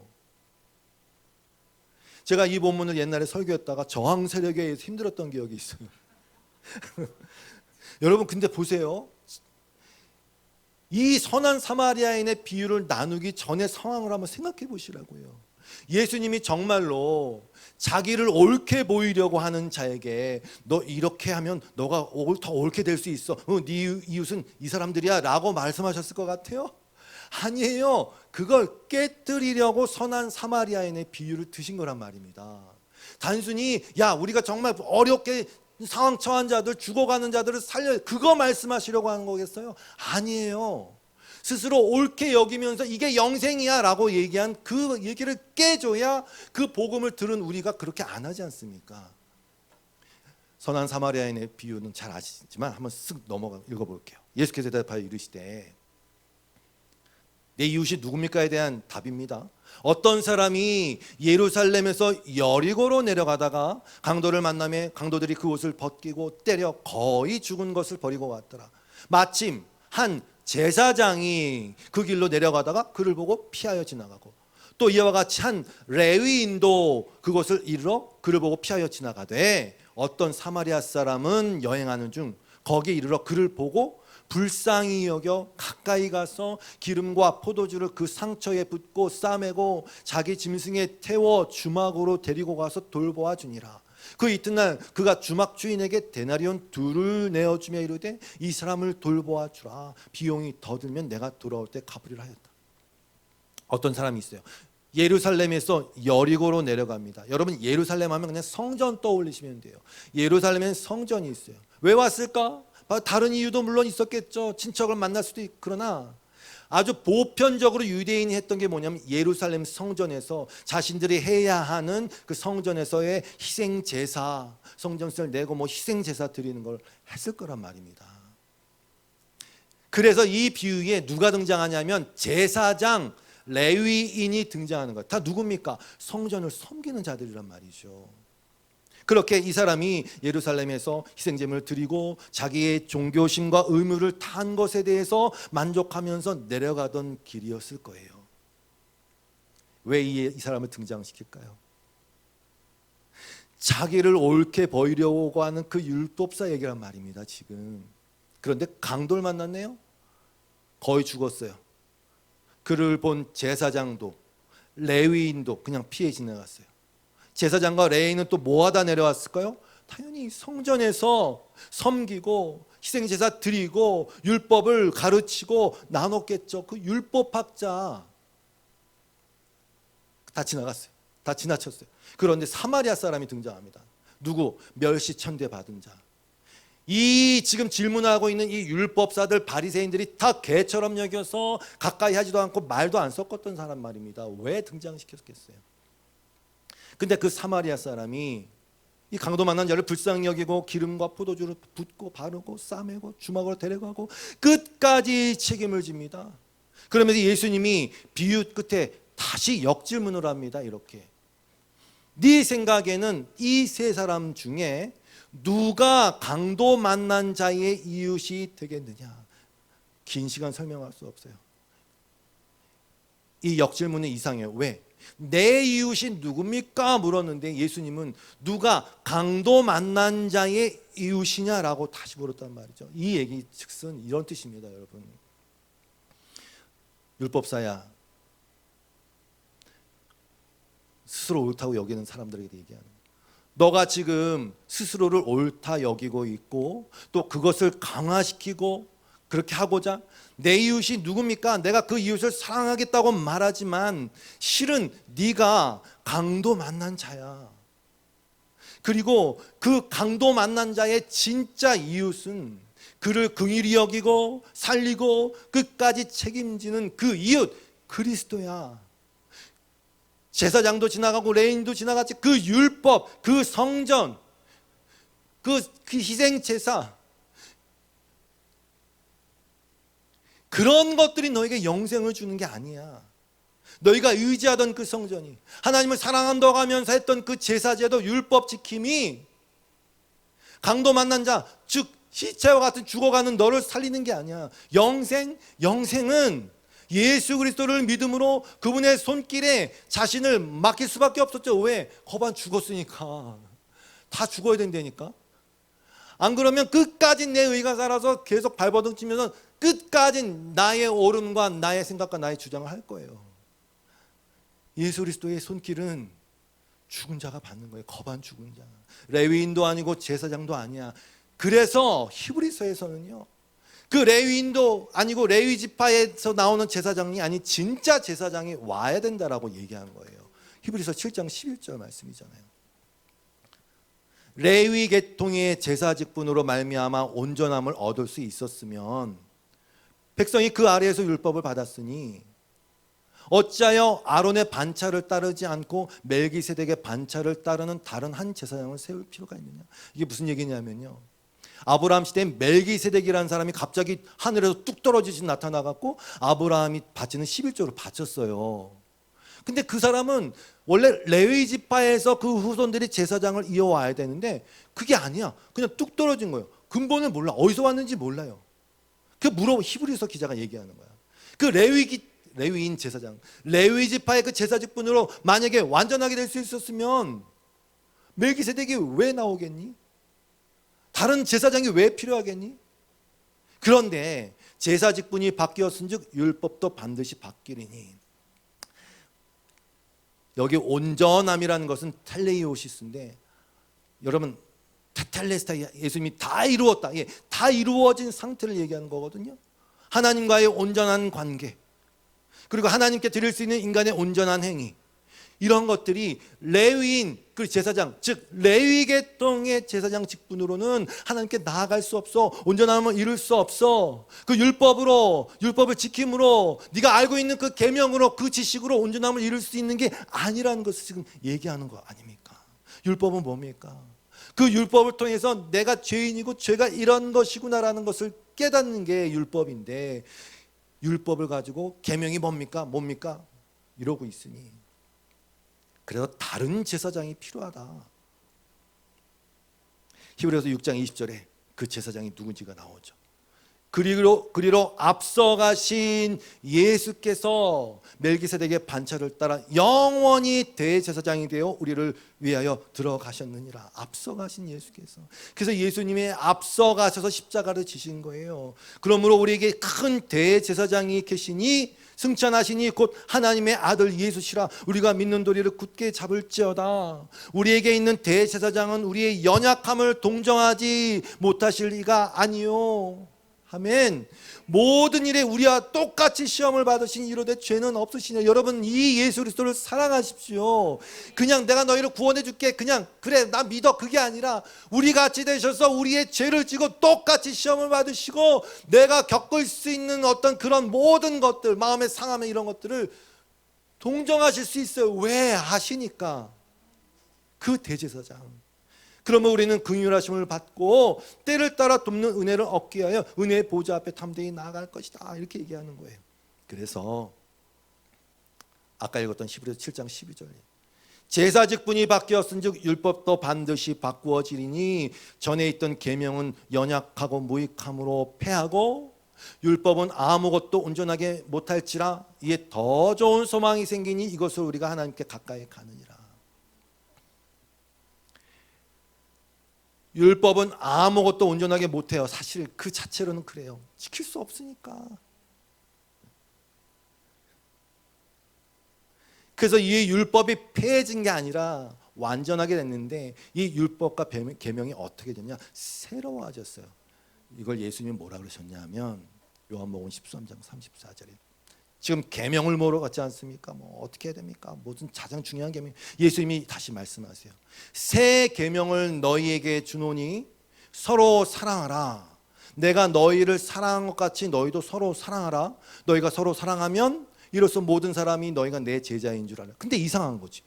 제가 이 본문을 옛날에 설교했다가 저항 세력에 의해서 힘들었던 기억이 있어요. 여러분 근데 보세요. 이 선한 사마리아인의 비유를 나누기 전에 상황을 한번 생각해 보시라고요. 예수님이 정말로 자기를 옳게 보이려고 하는 자에게 너 이렇게 하면 너가 더 옳게 될 수 있어. 네 이웃은 이 사람들이야 라고 말씀하셨을 것 같아요? 아니에요. 그걸 깨뜨리려고 선한 사마리아인의 비유를 드신 거란 말입니다. 단순히 야 우리가 정말 어렵게 상황 처한 자들, 죽어가는 자들을 살려, 그거 말씀하시려고 하는 거겠어요? 아니에요. 스스로 옳게 여기면서 이게 영생이야 라고 얘기한 그 얘기를 깨줘야 그 복음을 들은 우리가 그렇게 안 하지 않습니까? 선한 사마리아인의 비유는 잘 아시지만 한번 쓱 넘어가 읽어볼게요. 예수께서 대답하여 이르시되 내 이웃이 누굽니까에 대한 답입니다. 어떤 사람이 예루살렘에서 여리고로 내려가다가 강도를 만나매 강도들이 그 옷을 벗기고 때려 거의 죽은 것을 버리고 왔더라. 마침 한 제사장이 그 길로 내려가다가 그를 보고 피하여 지나가고, 또 이와 같이 한 레위인도 그곳을 이르러 그를 보고 피하여 지나가되, 어떤 사마리아 사람은 여행하는 중 거기에 이르러 그를 보고 불쌍히 여겨 가까이 가서 기름과 포도주를 그 상처에 붓고 싸매고 자기 짐승에 태워 주막으로 데리고 가서 돌보아 주니라. 그 이튿날 그가 주막 주인에게 데나리온 2를 내어주며 이르되 이 사람을 돌보아 주라. 비용이 더 들면 내가 돌아올 때 갚으리라 하였다. 어떤 사람이 있어요. 예루살렘에서 여리고로 내려갑니다. 여러분 예루살렘 하면 그냥 성전 떠올리시면 돼요. 예루살렘엔 성전이 있어요. 왜 왔을까? 다른 이유도 물론 있었겠죠. 친척을 만날 수도 있고. 그러나 아주 보편적으로 유대인이 했던 게 뭐냐면 예루살렘 성전에서 자신들이 해야 하는 그 성전에서의 희생 제사, 성전세를 내고 뭐 희생 제사 드리는 걸 했을 거란 말입니다. 그래서 이 비유에 누가 등장하냐면 제사장, 레위인이 등장하는 거예요. 다 누굽니까? 성전을 섬기는 자들이란 말이죠. 그렇게 이 사람이 예루살렘에서 희생제물을 드리고 자기의 종교심과 의무를 다한 것에 대해서 만족하면서 내려가던 길이었을 거예요. 왜 이 사람을 등장시킬까요? 자기를 옳게 보이려고 하는 그 율법사 얘기란 말입니다, 지금. 그런데 강도를 만났네요. 거의 죽었어요. 그를 본 제사장도 레위인도 그냥 피해 지나갔어요. 제사장과 레위인은 또 뭐하다 내려왔을까요? 당연히 성전에서 섬기고 희생제사 드리고 율법을 가르치고 나눴겠죠. 그 율법학자 다 지나갔어요. 다 지나쳤어요. 그런데 사마리아 사람이 등장합니다. 누구? 멸시천대 받은 자. 이 지금 질문하고 있는 이 율법사들 바리새인들이 다 개처럼 여겨서 가까이 하지도 않고 말도 안 섞었던 사람 말입니다. 왜 등장시켰겠어요? 근데 그 사마리아 사람이 이 강도 만난 자를 불쌍히 여기고 기름과 포도주를 붓고 바르고 싸매고 주막으로 데려가고 끝까지 책임을 집니다. 그러면서 예수님이 비유 끝에 다시 역질문을 합니다. 이렇게, 네 생각에는 이 세 사람 중에 누가 강도 만난 자의 이웃이 되겠느냐? 긴 시간 설명할 수 없어요. 이 역질문은 이상해요. 왜? 내 이웃이 누굽니까? 물었는데 예수님은 누가 강도 만난 자의 이웃이냐라고 다시 물었단 말이죠. 이 얘기 즉슨 이런 뜻입니다, 여러분. 율법사야, 스스로 옳다고 여기는 사람들에게 얘기하는 거예요. 너가 지금 스스로를 옳다 여기고 있고 또 그것을 강화시키고 그렇게 하고자 내 이웃이 누굽니까? 내가 그 이웃을 사랑하겠다고 말하지만 실은 네가 강도 만난 자야. 그리고 그 강도 만난 자의 진짜 이웃은 그를 긍휼히 여기고 살리고 끝까지 책임지는 그 이웃 그리스도야. 제사장도 지나가고 레인도 지나갔지. 그 율법, 그 성전, 그 희생제사, 그런 것들이 너에게 영생을 주는 게 아니야. 너희가 의지하던 그 성전이, 하나님을 사랑한다고 하면서 했던 그 제사제도 율법 지킴이 강도 만난 자, 즉 시체와 같은 죽어가는 너를 살리는 게 아니야. 영생은 예수 그리스도를 믿음으로 그분의 손길에 자신을 맡길 수밖에 없었죠. 왜? 거반 죽었으니까. 다 죽어야 된다니까. 안 그러면 끝까지 내 의가 살아서 계속 발버둥 치면서 끝까지 나의 옳음과 나의 생각과 나의 주장을 할 거예요. 예수 그리스도의 손길은 죽은 자가 받는 거예요. 거반 죽은 자. 레위인도 아니고 제사장도 아니야. 그래서 히브리서에서는요, 그 레위인도 아니고 레위 지파에서 나오는 제사장이 아니 진짜 제사장이 와야 된다라고 얘기한 거예요. 히브리서 7장 11절 말씀이잖아요. 레위 계통의 제사 직분으로 말미암아 온전함을 얻을 수 있었으면 백성이 그 아래에서 율법을 받았으니 어찌하여 아론의 반차를 따르지 않고 멜기세덱의 반차를 따르는 다른 한 제사장을 세울 필요가 있느냐? 이게 무슨 얘기냐면요, 아브라함 시대에 멜기세덱이라는 사람이 갑자기 하늘에서 뚝 떨어지듯이 나타나갖고 아브라함이 바치는 11조를 바쳤어요. 근데 그 사람은 원래 레위 지파에서 그 후손들이 제사장을 이어와야 되는데 그게 아니야. 그냥 뚝 떨어진 거예요. 근본을 몰라. 어디서 왔는지 몰라요. 그 히브리서 기자가 얘기하는 거야. 그 레위인 제사장, 레위 지파의 그 제사 직분으로 만약에 완전하게 될 수 있었으면 멜기세덱이 왜 나오겠니? 다른 제사장이 왜 필요하겠니? 그런데 제사 직분이 바뀌었은즉 율법도 반드시 바뀌리니. 여기 온전함이라는 것은 텔레이오시스인데, 여러분 테텔레스타, 예수님이 다 이루었다, 다 이루어진 상태를 얘기하는 거거든요. 하나님과의 온전한 관계, 그리고 하나님께 드릴 수 있는 인간의 온전한 행위, 이런 것들이 레위인 그 제사장, 즉 레위 계통의 제사장 직분으로는 하나님께 나아갈 수 없어. 온전함을 이룰 수 없어. 그 율법을 지킴으로, 네가 알고 있는 그 계명으로, 그 지식으로 온전함을 이룰 수 있는 게 아니라는 것을 지금 얘기하는 거 아닙니까? 율법은 뭡니까? 그 율법을 통해서 내가 죄인이고 죄가 이런 것이구나라는 것을 깨닫는 게 율법인데, 율법을 가지고 계명이 뭡니까? 이러고 있으니 그래서 다른 제사장이 필요하다. 히브리서 6장 20절에 그 제사장이 누군지가 나오죠. 그리로 앞서가신 예수께서 멜기세덱의 반차를 따라 영원히 대제사장이 되어 우리를 위하여 들어가셨느니라. 앞서가신 예수께서. 그래서 예수님이 앞서가셔서 십자가를 지신 거예요. 그러므로 우리에게 큰 대제사장이 계시니 승천하시니 곧 하나님의 아들 예수시라. 우리가 믿는 도리를 굳게 잡을지어다. 우리에게 있는 대제사장은 우리의 연약함을 동정하지 못하실 리가 아니요. 아멘. 모든 일에 우리와 똑같이 시험을 받으신 이로되 죄는 없으시냐. 여러분, 이 예수 그리스도를 사랑하십시오. 그냥 내가 너희를 구원해 줄게, 그냥 그래 나 믿어, 그게 아니라 우리 같이 되셔서 우리의 죄를 지고 똑같이 시험을 받으시고 내가 겪을 수 있는 어떤 그런 모든 것들, 마음의 상함 이런 것들을 동정하실 수 있어요. 왜? 하시니까. 그 대제사장. 그러면 우리는 긍휼하심을 받고 때를 따라 돕는 은혜를 얻기 위하여 은혜의 보좌 앞에 담대히 나아갈 것이다. 이렇게 얘기하는 거예요. 그래서 아까 읽었던 히브리서 7장 12절, 제사 직분이 바뀌었은즉 율법도 반드시 바꾸어지리니 전에 있던 계명은 연약하고 무익함으로 패하고 율법은 아무것도 온전하게 못할지라 이에 더 좋은 소망이 생기니 이것을 우리가 하나님께 가까이 가느니라. 율법은 아무것도 온전하게 못해요. 사실 그 자체로는 그래요. 지킬 수 없으니까. 그래서 이 율법이 폐해진 게 아니라 완전하게 됐는데 이 율법과 계명이 어떻게 됐냐? 새로워졌어요. 이걸 예수님이 뭐라 그러셨냐면 요한복음 13장 34절에 지금 계명을 물어봤지 않습니까? 뭐 어떻게 해야 됩니까? 무슨 가장 중요한 계명. 예수님이 다시 말씀하세요. 새 계명을 너희에게 주노니 서로 사랑하라. 내가 너희를 사랑한 것 같이 너희도 서로 사랑하라. 너희가 서로 사랑하면 이로써 모든 사람이 너희가 내 제자인 줄 알아. 근데 이상한 거지.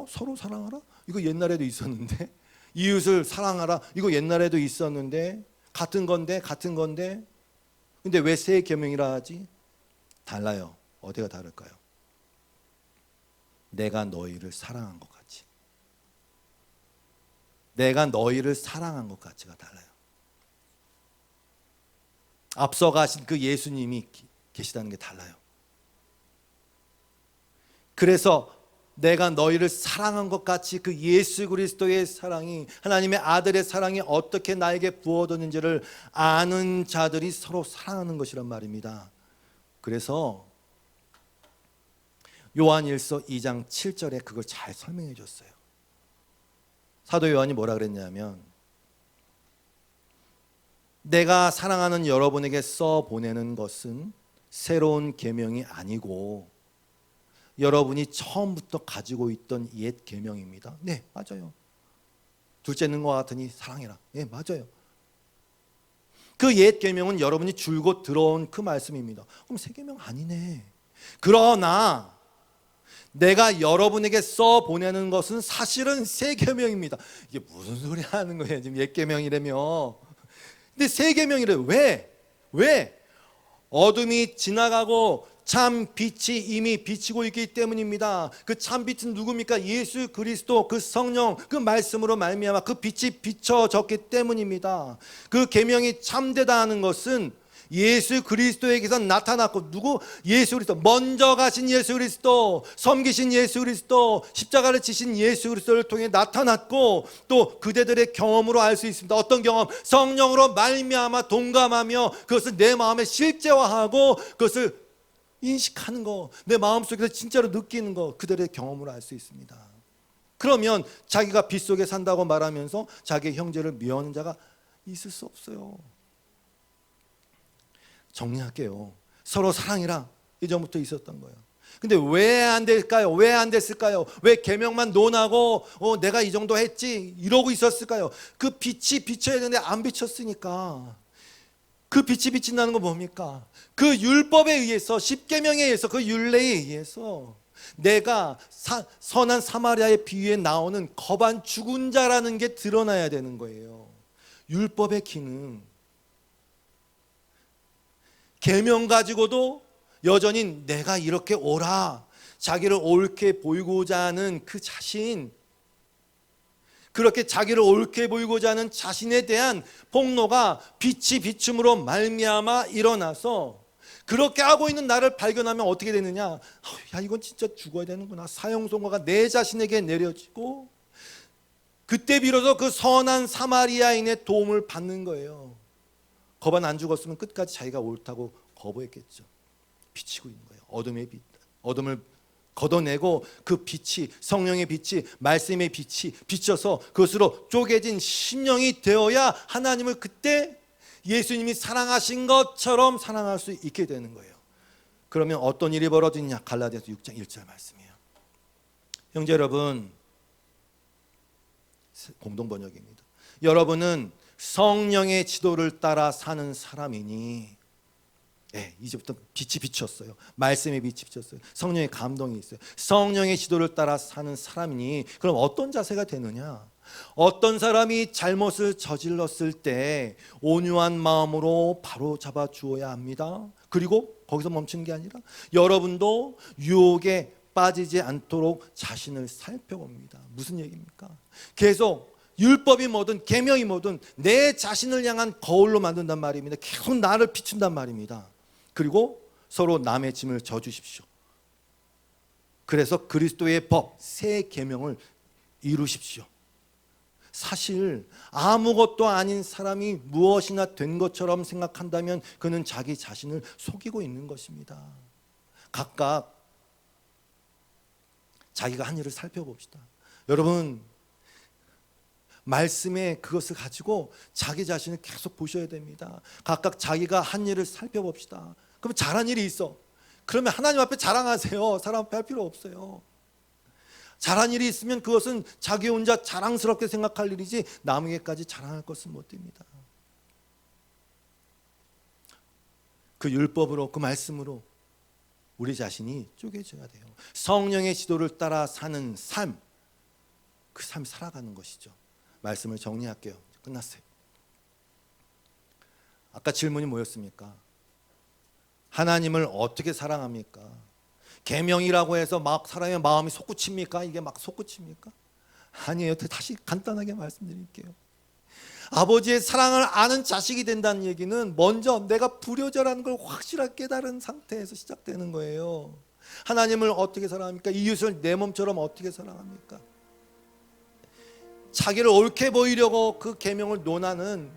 서로 사랑하라? 이거 옛날에도 있었는데. 이웃을 사랑하라. 이거 옛날에도 있었는데. 같은 건데. 근데 왜 새 계명이라 하지? 달라요. 어디가 다를까요? 내가 너희를 사랑한 것 같이. 내가 너희를 사랑한 것 같이가 달라요. 앞서 가신 그 예수님이 계시다는 게 달라요. 그래서 내가 너희를 사랑한 것 같이 그 예수 그리스도의 사랑이, 하나님의 아들의 사랑이 어떻게 나에게 부어졌는지를 아는 자들이 서로 사랑하는 것이란 말입니다. 그래서 요한일서 2장 7절에 그걸 잘 설명해 줬어요. 사도 요한이 뭐라 그랬냐면 내가 사랑하는 여러분에게 써 보내는 것은 새로운 계명이 아니고 여러분이 처음부터 가지고 있던 옛 계명입니다. 네, 맞아요. 둘째는 것 같으니 사랑해라. 네, 맞아요. 그 옛 계명은 여러분이 줄곧 들어온 그 말씀입니다. 그럼 새 계명 아니네. 그러나 내가 여러분에게 써 보내는 것은 사실은 새 계명입니다. 이게 무슨 소리 하는 거예요? 지금 옛 계명이라며. 근데 새 계명이래. 왜? 어둠이 지나가고 참 빛이 이미 비치고 있기 때문입니다. 그 참 빛은 누굽니까? 예수 그리스도, 그 성령, 그 말씀으로 말미암아 그 빛이 비춰졌기 때문입니다. 그 계명이 참되다 하는 것은 예수 그리스도에게서 나타났고, 누구? 예수 그리스도, 먼저 가신 예수 그리스도, 섬기신 예수 그리스도, 십자가를 지신 예수 그리스도를 통해 나타났고, 또 그대들의 경험으로 알 수 있습니다. 어떤 경험? 성령으로 말미암아 동감하며 그것을 내 마음에 실제화하고 그것을 인식하는 거, 내 마음속에서 진짜로 느끼는 거, 그들의 경험으로 알 수 있습니다. 그러면 자기가 빛 속에 산다고 말하면서 자기의 형제를 미워하는 자가 있을 수 없어요. 정리할게요. 서로 사랑해라. 이전부터 있었던 거예요. 근데 왜 안 될까요? 왜 안 됐을까요? 왜 계명만 논하고 내가 이 정도 했지 이러고 있었을까요? 그 빛이 비춰야 되는데 안 비쳤으니까. 그 빛이 비친다는 건 뭡니까? 그 율법에 의해서, 십계명에 의해서, 그 율례에 의해서 내가 선한 사마리아의 비유에 나오는 거반 죽은 자라는 게 드러나야 되는 거예요. 율법의 기능. 계명 가지고도 여전히 내가 이렇게 옳아, 자기를 옳게 보이고자 하는 그 자신, 그렇게 자기를 옳게 보이고자 하는 자신에 대한 폭로가 빛이 비춤으로 말미암아 일어나서 그렇게 하고 있는 나를 발견하면 어떻게 되느냐? 야, 이건 진짜 죽어야 되는구나. 사형선고가 내 자신에게 내려지고 그때 비로소 그 선한 사마리아인의 도움을 받는 거예요. 거반 안 죽었으면 끝까지 자기가 옳다고 거부했겠죠. 비치고 있는 거예요. 어둠의 빛, 어둠을 걷어내고 그 빛이, 성령의 빛이, 말씀의 빛이 비쳐서 그것으로 쪼개진 심령이 되어야 하나님을 그때 예수님이 사랑하신 것처럼 사랑할 수 있게 되는 거예요. 그러면 어떤 일이 벌어지냐? 갈라디아서 6장 1절 말씀이에요. 형제 여러분, 공동 번역입니다. 여러분은 성령의 지도를 따라 사는 사람이니, 이제부터 빛이 비쳤어요. 말씀의 빛이 비쳤어요. 성령의 감동이 있어요. 성령의 지도를 따라 사는 사람이니, 그럼 어떤 자세가 되느냐? 어떤 사람이 잘못을 저질렀을 때 온유한 마음으로 바로 잡아 주어야 합니다. 그리고 거기서 멈추는 게 아니라 여러분도 유혹에 빠지지 않도록 자신을 살펴봅니다. 무슨 얘기입니까? 계속 율법이 뭐든 계명이 뭐든 내 자신을 향한 거울로 만든단 말입니다. 계속 나를 비춘단 말입니다. 그리고 서로 남의 짐을 져주십시오. 그래서 그리스도의 법, 새 계명을 이루십시오. 사실 아무것도 아닌 사람이 무엇이나 된 것처럼 생각한다면 그는 자기 자신을 속이고 있는 것입니다. 각각 자기가 한 일을 살펴봅시다. 여러분, 말씀에 그것을 가지고 자기 자신을 계속 보셔야 됩니다. 각각 자기가 한 일을 살펴봅시다. 그러면 잘한 일이 있어. 그러면 하나님 앞에 자랑하세요. 사람 앞에 할 필요 없어요. 잘한 일이 있으면 그것은 자기 혼자 자랑스럽게 생각할 일이지 남에게까지 자랑할 것은 못 됩니다. 그 율법으로, 그 말씀으로 우리 자신이 쪼개져야 돼요. 성령의 지도를 따라 사는 삶, 그 삶 살아가는 것이죠. 말씀을 정리할게요. 끝났어요. 아까 질문이 뭐였습니까? 하나님을 어떻게 사랑합니까? 계명이라고 해서 막 사람의 마음이 솟구칩니까? 이게 막 솟구칩니까? 아니에요. 다시 간단하게 말씀드릴게요. 아버지의 사랑을 아는 자식이 된다는 얘기는 먼저 내가 불효자라는 걸 확실하게 깨달은 상태에서 시작되는 거예요. 하나님을 어떻게 사랑합니까? 이웃을 내 몸처럼 어떻게 사랑합니까? 자기를 옳게 보이려고 그 계명을 논하는,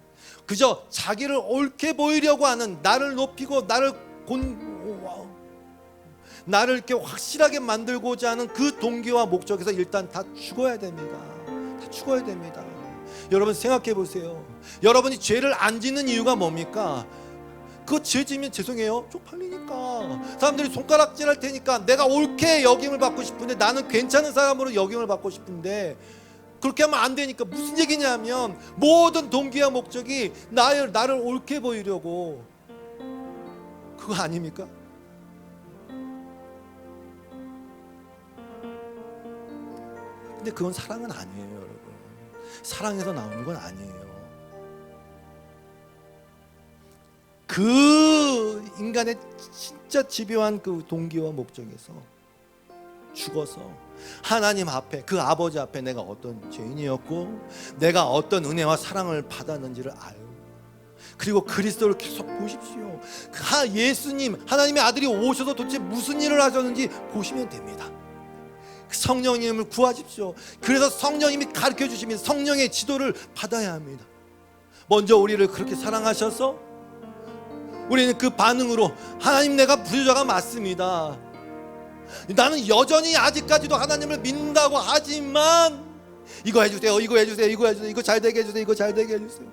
그저 자기를 옳게 보이려고 하는, 나를 높이고 나를 이렇게 확실하게 만들고자 하는 그 동기와 목적에서 일단 다 죽어야 됩니다. 다 죽어야 됩니다. 여러분 생각해 보세요. 여러분이 죄를 안 짓는 이유가 뭡니까? 그 죄 지면 죄송해요, 쪽팔리니까. 사람들이 손가락질 할 테니까 내가 옳게 여김을 받고 싶은데, 나는 괜찮은 사람으로 여김을 받고 싶은데 그렇게 하면 안 되니까. 무슨 얘기냐면 모든 동기와 목적이 나를 옳게 보이려고. 그거 아닙니까? 근데 그건 사랑은 아니에요, 여러분. 사랑에서 나오는 건 아니에요. 그 인간의 진짜 집요한 그 동기와 목적에서 죽어서 하나님 앞에, 그 아버지 앞에 내가 어떤 죄인이었고 내가 어떤 은혜와 사랑을 받았는지를 알고, 그리고 그리스도를 계속 보십시오. 예수님, 하나님의 아들이 오셔서 도대체 무슨 일을 하셨는지 보시면 됩니다. 성령님을 구하십시오. 그래서 성령님이 가르쳐 주시면 성령의 지도를 받아야 합니다. 먼저 우리를 그렇게 사랑하셔서 우리는 그 반응으로, 하나님 내가 불효자가 맞습니다. 나는 여전히 아직까지도 하나님을 믿는다고 하지만 이거 해주세요, 이거 해주세요, 이거 해주세요, 이거 잘 되게 해주세요, 이거 잘 되게 해주세요.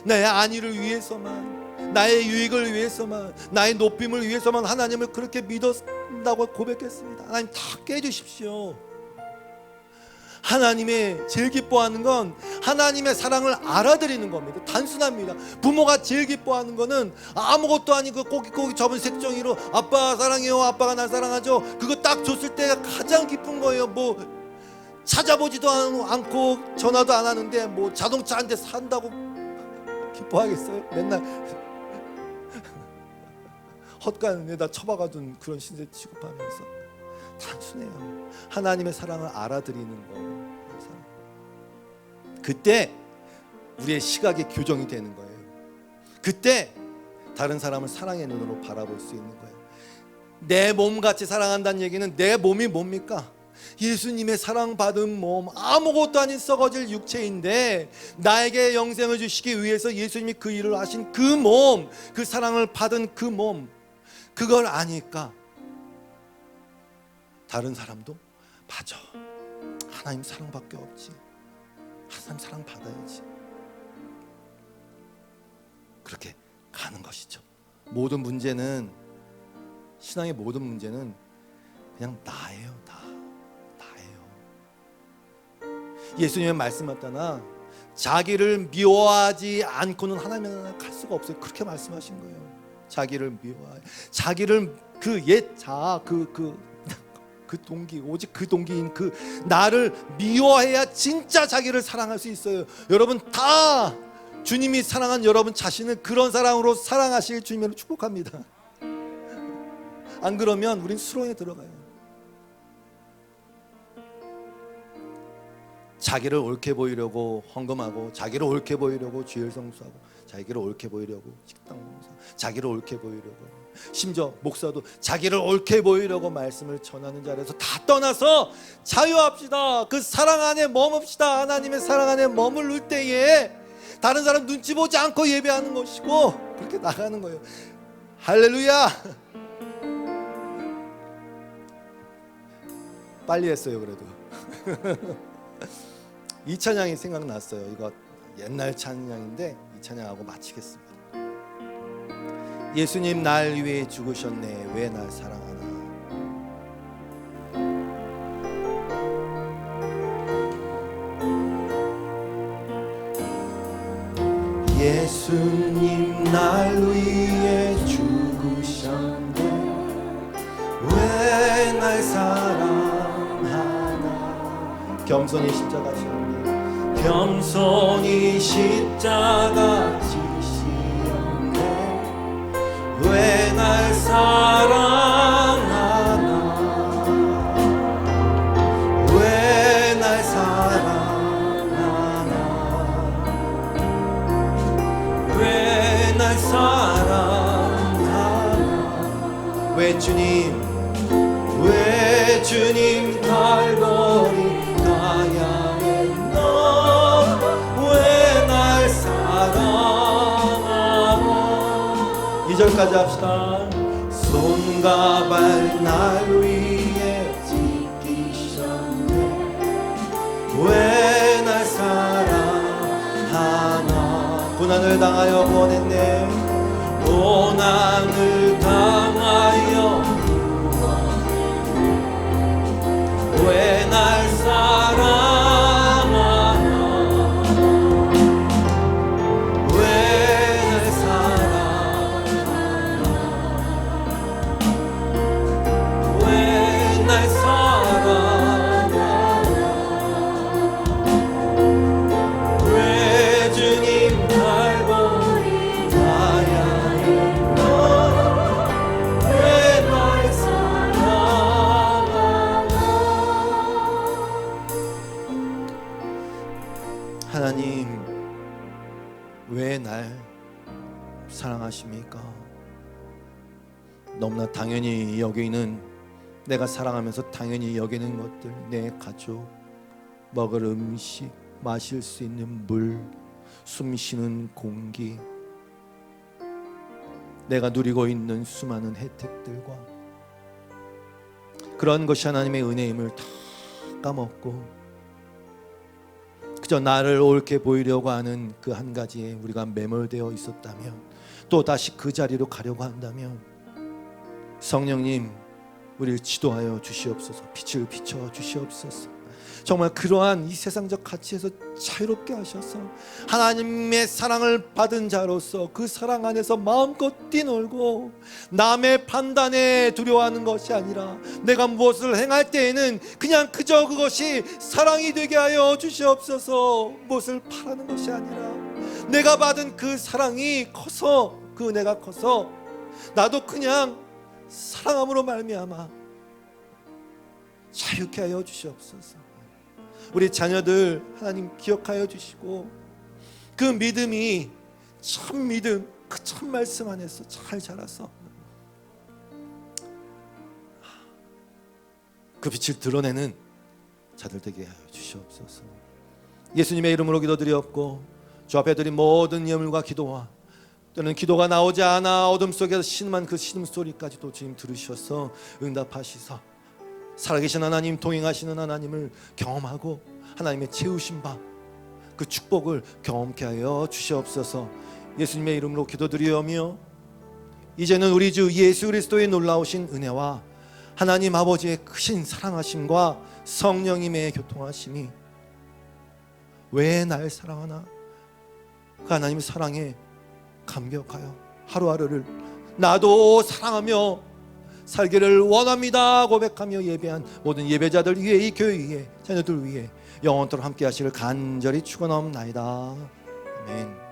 나의 안위를 위해서만, 나의 유익을 위해서만, 나의 높임을 위해서만 하나님을 그렇게 믿었다고 고백했습니다. 하나님 다 깨주십시오. 하나님의 제일 기뻐하는 건 하나님의 사랑을 알아들이는 겁니다. 단순합니다. 부모가 제일 기뻐하는 거는 아무것도 아니고 꼬깃꼬깃 접은 색종이로 아빠 사랑해요, 아빠가 날 사랑하죠, 그거 딱 줬을 때가 가장 기쁜 거예요. 뭐 찾아보지도 않고 전화도 안 하는데 뭐 자동차 한 대 산다고 기뻐하겠어요? 맨날 헛간에다 처박아둔 그런 신세 취급하면서. 단순해요. 하나님의 사랑을 알아들이는 거. 그때 우리의 시각이 교정이 되는 거예요. 그때 다른 사람을 사랑의 눈으로 바라볼 수 있는 거예요. 내 몸같이 사랑한다는 얘기는 내 몸이 뭡니까? 예수님의 사랑받은 몸, 아무것도 아닌 썩어질 육체인데 나에게 영생을 주시기 위해서 예수님이 그 일을 하신 그 몸, 그 사랑을 받은 그 몸, 그걸 아니까 다른 사람도 맞아, 하나님 사랑밖에 없지, 하나님 사랑 받아야지, 그렇게 가는 것이죠. 모든 문제는, 신앙의 모든 문제는 그냥 나예요. 나예요. 예수님의 말씀하다나 자기를 미워하지 않고는 하나님 나라 갈 수가 없어요. 그렇게 말씀하신 거예요. 자기를 미워해, 자기를 그 옛 자아, 그 동기, 오직 그 동기인 그 나를 미워해야 진짜 자기를 사랑할 수 있어요. 여러분 다 주님이 사랑한 여러분 자신을 그런 사랑으로 사랑하실 주님으로 축복합니다. 안 그러면 우린 수렁에 들어가요. 자기를 옳게 보이려고 헌금하고, 자기를 옳게 보이려고 주일 성수하고, 자기를 옳게 보이려고 식당 봉사, 자기를 옳게 보이려고, 심지어 목사도 자기를 옳게 보이려고 말씀을 전하는 자리에서 다 떠나서 자유합시다. 그 사랑 안에 머뭅시다. 하나님의 사랑 안에 머무를 때에 다른 사람 눈치 보지 않고 예배하는 것이고, 그렇게 나가는 거예요. 할렐루야. 빨리 했어요. 그래도 이 찬양이 생각났어요. 이거 옛날 찬양인데 이 찬양하고 마치겠습니다. 예수님 날 위해 죽으셨네, 왜 날 사랑하나. 예수님 날 위해 죽으셨네, 왜 날 사랑하나. 겸손히 십자가 지셨네, 겸손히 십자가 지시었네, 왜 날 사랑하나, 왜 날 사랑하나, 왜 날 사랑하나. 왜 주님, 왜 주님 갈보리 가야 했나, 왜 날 사랑하나. 2절까지 합시다. 손과 발 날 위해 지키셨네, 왜 날 사랑하나. 고난을 당하여 구원했네, 고난을 당하여 왜 날 사랑하나, 왜 날 사랑하나, 왜 날 사랑하나, 왜 주님 갈보리 가야 했나, 왜 날 하나님, 왜 날 사랑하십니까? 너무나 당연히 여기는, 내가 사랑하면서 당연히 여기는 것들, 내 가족, 먹을 음식, 마실 수 있는 물, 숨 쉬는 공기, 내가 누리고 있는 수많은 혜택들과 그런 것이 하나님의 은혜임을 다 까먹고 그저 나를 옳게 보이려고 하는 그 한 가지에 우리가 매몰되어 있었다면, 또 다시 그 자리로 가려고 한다면 성령님, 우리를 지도하여 주시옵소서. 빛을 비춰 주시옵소서. 정말 그러한 이 세상적 가치에서 자유롭게 하셔서 하나님의 사랑을 받은 자로서 그 사랑 안에서 마음껏 뛰놀고, 남의 판단에 두려워하는 것이 아니라 내가 무엇을 행할 때에는 그냥 그저 그것이 사랑이 되게 하여 주시옵소서. 무엇을 바라는 것이 아니라 내가 받은 그 사랑이 커서, 그 은혜가 커서 나도 그냥 사랑함으로 말미암아 자유케 하여 주시옵소서. 우리 자녀들 하나님 기억하여 주시고 그 믿음이 첫 믿음, 그 첫 말씀 안에서 잘 자라서 그 빛을 드러내는 자들 되게 하여 주시옵소서. 예수님의 이름으로 기도드리옵고 주 앞에 드린 모든 예물과 기도와 또는 기도가 나오지 않아 어둠 속에서 신음한 그 신음소리까지도 주님 들으셔서 응답하시사 살아계신 하나님, 동행하시는 하나님을 경험하고 하나님의 채우신 바 그 축복을 경험케 하여 주시옵소서. 예수님의 이름으로 기도드리오며 이제는 우리 주 예수 그리스도의 놀라우신 은혜와 하나님 아버지의 크신 사랑하심과 성령님의 교통하심이 왜 날 사랑하나 그 하나님의 사랑에 감격하여 하루하루를 나도 사랑하며 살기를 원합니다 고백하며 예배한 모든 예배자들 위해 이 교회 위에 자녀들 위해 영원토록 함께 하시를 간절히 축원하옵나이다. 아멘.